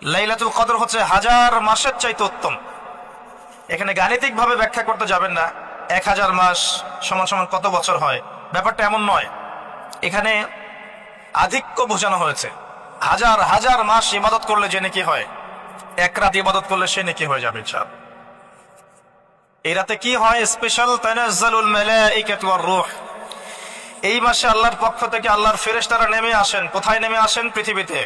লাইলাতুল কদর হচ্ছে হাজার মাসের চাইতে উত্তম। এখানে গাণিতিক ভাবে ব্যাখ্যা করতে যাবেন না 1000 মাস সমান সমান কত বছর হয়, ব্যাপারটা এমন নয়। এখানে আধিক্য বোঝানো হয়েছে। হাজার হাজার মাস ইবাদত করলে যে নেকি হয়, এক রাত ইবাদত করলে সে নেকি হয়ে যাবে ইনশাআল্লাহ। এই রাতে কি হয়? স্পেশাল তানাজ্জালুল মালাইকাতু ওয়ার রূহ। এই মাসে আল্লাহর পক্ষ থেকে আল্লাহর ফেরেশতারা নেমে আসেন। কোথায় নেমে আসেন? পৃথিবীতে।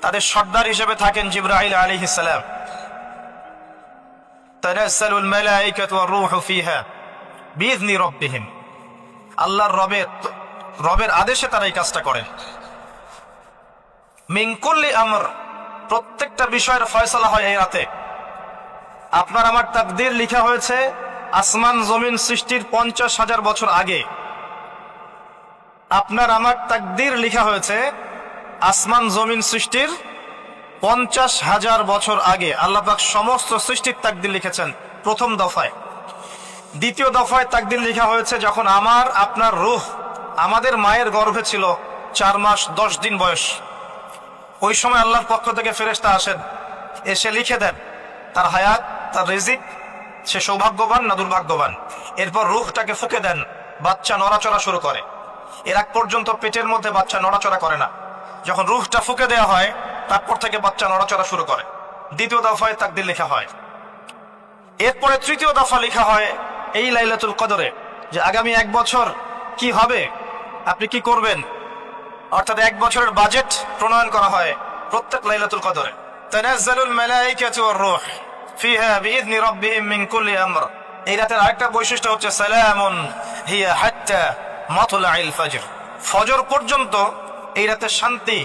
তাদের সর্দার হিসেবে থাকেন জিবরাইল আলাইহিস সালাম। তানাজ্জালুল মালাইকাতু ওয়ার রূহু ফিহা বিইذনি রাব্বিহিম। আল্লাহর রবের আদেশে তারা এই কাজটা করেন। মিন কুল্লি আমর, প্রত্যেকটা বিষয়ের ফয়সালা হয় এই রাতে। আপনার আমার তাকদীর লিখা হয়েছে আসমান জমিন সৃষ্টির 50,000 বছর আগে। আপনার আমার তাকদীর লিখা হয়েছে আসমান জমিন সৃষ্টির 50,000 বছর আগে। আল্লাহ পাক সমস্ত সৃষ্টির তাকদীর লিখেছেন প্রথম দফায়। দ্বিতীয় দফায় তাকদীর লিখা হয়েছে যখন আমার আপনার রূহ আমাদের মায়ের গর্ভে ছিল 4 মাস 10 দিন বয়স। ওই সময় আল্লাহর পক্ষ থেকে ফেরেশতা আসেন, এসে লিখে দেন তার হায়াত, তার রিজিক, সে সৌভাগ্যবান না দুর্ভাগ্যবান। এরপর রূহটাকে ফুঁকে দেন, বাচ্চা নড়াচড়া শুরু করে। এর আগ পর্যন্ত পেটের মধ্যে বাচ্চা নড়াচড়া করে না। যখন রূহটা ফুঁকে দেওয়া হয় তারপর থেকে বাচ্চা নড়াচড়া শুরু করে। দ্বিতীয় দফায় তাকদীর লেখা হয়। এরপরে তৃতীয় দফা লেখা হয় এই লাইলাতুল কদরে, যে আগামী 1 বছর কি হবে, আপনি কি করবেন। অর্থাৎ 1 বছরের বাজেট প্রণয়ন করা হয় প্রত্যেক লাইলাতুল কদরে। তানাজ্জালুল মালাইকাতু ওয়ার রূহ ফিহা বিইذনি রাব্বিহিম মিন কুল্লি আমর। এই রাতের আরেকটা বৈশিষ্ট্য হচ্ছে সালামুন হিয়া হাত্তা মাতলাইল ফজর। ফজর পর্যন্ত এই রাতে শান্তি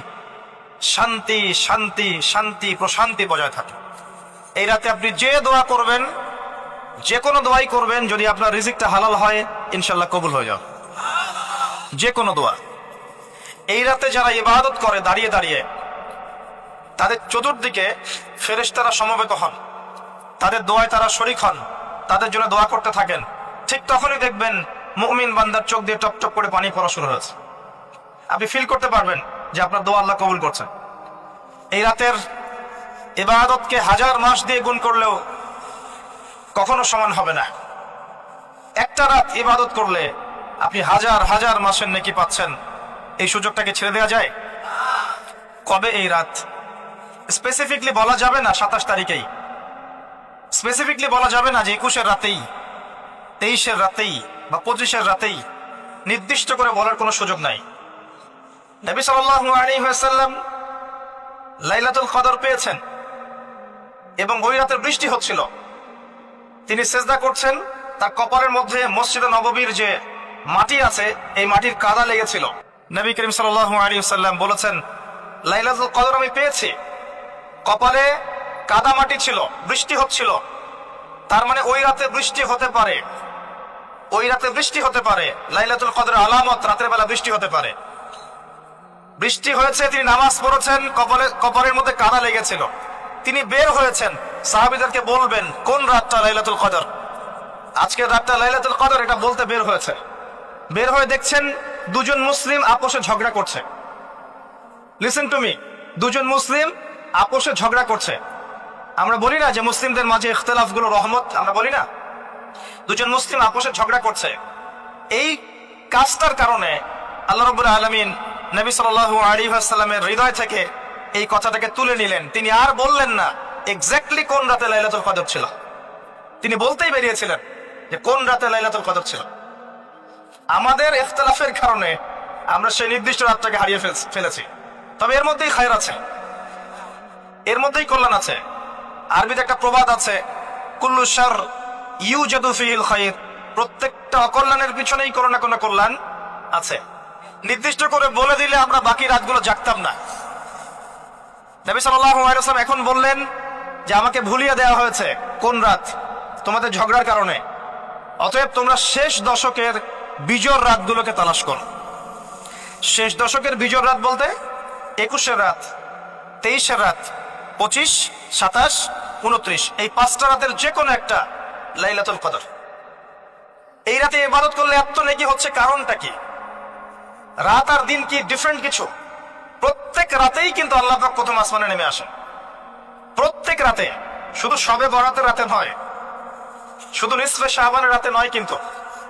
শান্তি শান্তি শান্তি প্রশান্তি বজায় থাকে। এই রাতে আপনি যে দোয়া করবেন, যে কোনো দোয়াই করবেন, যদি আপনার রিজিকটা হালাল হয় ইনশাআল্লাহ কবুল হয়ে যাবে যে কোনো দোয়া। এই রাতে যারা ইবাদত করে দাঁড়িয়ে দাঁড়িয়ে, তাদের চতুর্দিকে ফেরেশতারা সমবেত হন, তাদের দোয়ায় তারা শরীক হন, তাদের জন্য দোয়া করতে থাকেন। ঠিক তখনই দেখবেন মুমিন বান্দার চোখ দিয়ে টপ টপ করে পানি পড়া শুরু হয়েছে। আপনি ফিল করতে পারবেন যে আপনার দোয়া আল্লাহ কবুল করছেন। এই রাতের ইবাদতকে 1000 মাস দিয়ে গুণ করলেও কখনো সমান হবে না। একটা রাত ইবাদত করলে আপনি হাজার হাজার মাসের নেকি পাচ্ছেন। এই সুযোগটাকে ছেড়ে দেওয়া যায়? কবে এই রাত স্পেসিফিকলি বলা যাবে না, 27 তারিখেই স্পেসিফিকলি বলা যাবে না যে 21-এর রাতেই, 23-এর রাতেই বা 25-এর রাতেই। নির্দিষ্ট করে বলার কোনো সুযোগ নাই। নবী সাল্লাল্লাহু আলাইহি ওয়াসাল্লাম লাইলাতুল কদর পেয়েছেন এবং ওই রাতে বৃষ্টি হচ্ছিল। তিনি সিজদা করছেন, তার কপালের মধ্যে মসজিদে নববীর যে মাটি আছে এই মাটির কাদা লেগেছিল। নবী করিম সাল্লাল্লাহু আলাইহি ওয়াসাল্লাম বলেছেন, লাইলাতুল কদর আমি পেয়েছি, কপালে কাদা মাটি ছিল, বৃষ্টি হচ্ছিল। তার মানে ওই রাতে বৃষ্টি হতে পারে, ওই রাতে বৃষ্টি হতে পারে। লাইলাতুল কদরের আলামত রাতের বেলা বৃষ্টি হতে পারে। বৃষ্টি হয়েছে, তিনি নামাজ পড়েছেন, কপালের মধ্যে কাদা লেগেছিল। তিনি বের হয়েছেন, সাহাবীদেরকে বলবেন কোন রাতটা লাইলাতুল কদর, আজকের রাতটা লাইলাতুল কদর, এটা বলতে বের হয়েছে। বের হয়ে দেখছেন দুজন মুসলিম আপোষে ঝগড়া করছে। লিসেন টু মি, দুজন মুসলিম আপোষে ঝগড়া করছে। আমরা বলি না যে মুসলিমদের মাঝে ইখতিলাফগুলো রহমত, আমরা বলি না? দুজন মুসলিম আপোষে ঝগড়া করছে। এই কাজটার কারণে আল্লাহ রাব্বুল আলামিন নবী সাল্লাল্লাহু আলাইহি ওয়াসাল্লামের হৃদয় থেকে এই কথাটাকে তুলে নিলেন। তিনি আর বললেন না এক্স্যাক্টলি কোন রাতে লাইলাতুল কদর ছিল, তিনি বলতেই বেরিয়েছিলেন যে কোন রাতে লাইলাতুল কদর ছিল। আমাদের ইখতিলাফের কারণে আমরা সেই নির্দিষ্ট রাতটাকে হারিয়ে ফেলেছি। তবে এর মধ্যেই খায়র আছে, এর মধ্যেই কল্যাণ আছে। আরবিতে একটা প্রবাদ আছে, কুল্লু শার ইউজাদু ফিহিল খায়র। প্রত্যেকটা অকল্যাণের পিছনেই কোনো না কোনো কল্যাণ আছে। নির্দিষ্ট করে বলে দিলে আমরা বাকি রাতগুলো জাগতাম না। নবী সাল্লাল্লাহু আলাইহি ওয়াসাল্লাম এখন বললেন যে আমাকে ভুলিয়ে দেওয়া হয়েছে কোন রাত, তোমাদের ঝগড়ার কারণে। অতএব তোমরা শেষ দশকের বিজোড় রাতগুলোকে তালাশ করো। শেষ দশকের বিজোড় রাত বলতে 21-এর রাত, 23-এর রাত, 25, 27, 29, এই 5টা রাতের যে কোনো একটা লাইলাতুল কদর। এই রাতে ইবাদত করলে এত নেকি হচ্ছে, কারণটা কি? রাত আর দিন কি ডিফারেন্ট কিছু? প্রত্যেক রাতেই কিন্তু আল্লাহ পাক প্রথম আসমানে নেমে আসেন। রাতে, শুধু শবে বরাতের রাতে নয়, শুধু নিসফে শাবানের রাতে নয়, কিন্তু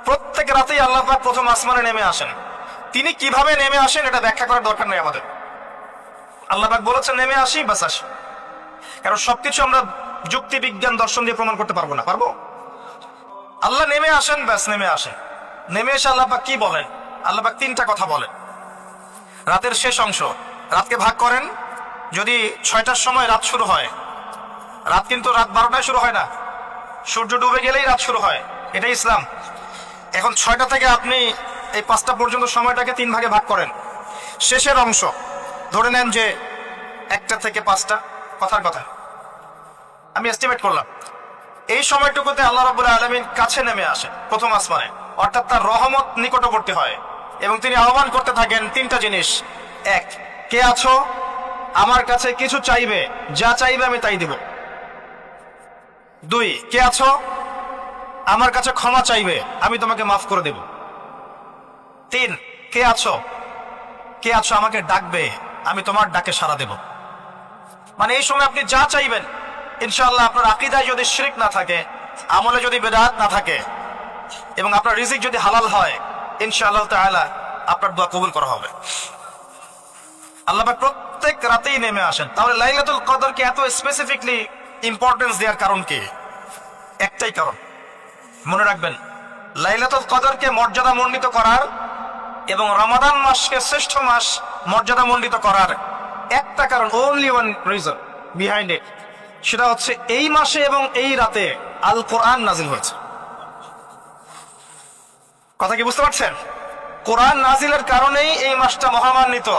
প্রত্যেক রাতেই আল্লাহ পাক প্রথম আসমানে নেমে আসেন। তিনি কিভাবে নেমে আসেন এটা ব্যাখ্যা করার দরকার নেই আমাদের। আল্লাহ পাক বলেছেন নেমে আসি, বাস আসি। কারণ সবকিছু আমরা যুক্তি, বিজ্ঞান, দর্শন দিয়ে প্রমাণ করতে পারবো না। পারবো? আল্লাহ নেমে আসেন, ব্যাস নেমে আসেন। নেমে এসে আল্লাহ পাক কি বলেন? আল্লাহ পাক তিনটা কথা বলেন। রাতের শেষ অংশ, রাতকে ভাগ করেন। যদি 6টার সময় রাত শুরু হয়, রাত কিন্তু রাত 12টায় শুরু হয় না, সূর্য ডুবে গেলেই রাত শুরু হয়, এটাই ইসলাম। এখন 6টা থেকে আপনি এই 5টা পর্যন্ত সময়টাকে 3 ভাগে ভাগ করেন। শেষের অংশ ধরে নেন যে 1টা থেকে 5টা, কথার কথা আমি এস্টিমেট করলাম, এই সময়টুকুতে আল্লাহ রাব্বুল আলামিন কাছে নেমে আসেন প্রথম আসমানে, অর্থাৎ তার রহমত নিকটবর্তী হয় এবং তিনি আহ্বান করতে থাকেন 3টা জিনিস। 1, কে আছো? আমার কাছে কিছু চাইবে, যা চাইবে আমি তাই দিব। 2, কে আছো? আমার কাছে ক্ষমা চাইবে, আমি তোমাকে মাফ করে দেব। 3, কে আছো? কে আছো আমাকে ডাকবে, আমি তোমার ডাকে সাড়া দেব। মানে এই সময় আপনি যা চাইবেন, ইনশাআল্লাহ আপনার আকীদায় যদি শিরক না থাকে, আমলে যদি বিদআত না থাকে এবং আপনার রিজিক যদি হালাল হয়, ইনশাআল্লাহ তাআলা আপনার দোয়া কবুল করা হবে। আল্লাহ পাক প্রত্যেক রাতেই নেমে আসেন। তাহলে লাইলাতুল কদরকে এত স্পেসিফিকলি ইম্পর্টেন্স দেওয়ার কারণ কি? একটাই কারণ, মনে রাখবেন, লাইলাতুল কদরকে মর্যাদা মণ্ডিত করার এবং রমাদান মাসকে শ্রেষ্ঠ মাস মর্যাদা মণ্ডিত করার একটা কারণ, only one reason behind it, সেটা হচ্ছে এই মাসে এবং এই রাতে আল কোরআন নাজিল হয়েছে। কথা কি বুঝতে পারছেন? কোরআন নাজিলের কারণেই এই মাসটা মহামান্বিত,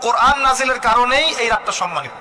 কোরআন নাজিলের কারণেই এই রাতটা সম্মানিত।